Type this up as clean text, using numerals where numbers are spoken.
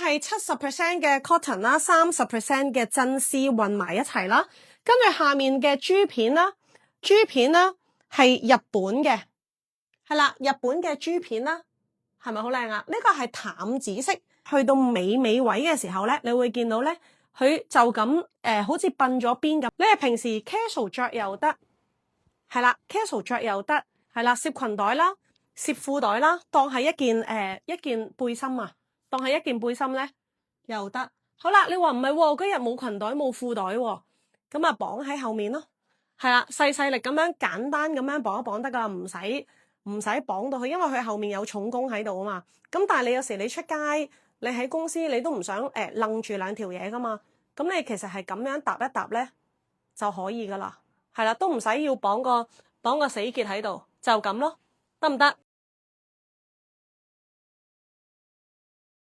係70% 嘅 cotton 啦，30% 嘅真絲混埋一齊啦。跟住下面嘅珠片啦，珠片啦係日本嘅，係啦，日本嘅珠片啦，係咪好靚啊？呢個係淡紫色，去到尾位嘅時候咧，你會見到咧，佢就咁好似鬢咗邊咁。你係平時 casual 着又得，係啦 ，casual 着又得，係啦，攝裙袋啦，攝褲袋啦，當係一件背心啊，當係一件背心咧又得。好啦，你話唔係喎，嗰日冇裙袋冇褲袋喎，咁啊綁喺後面咯，係啦，細力咁樣簡單咁樣綁一綁得噶，唔使綁到佢，因為佢後面有重工喺度啊嘛。咁但係你有時你出街，你喺公司你都唔想楞住兩條嘢噶嘛，咁你其實係咁樣搭一搭咧就可以噶啦，係啦，都唔使要綁個死結喺度，就咁咯，得唔得？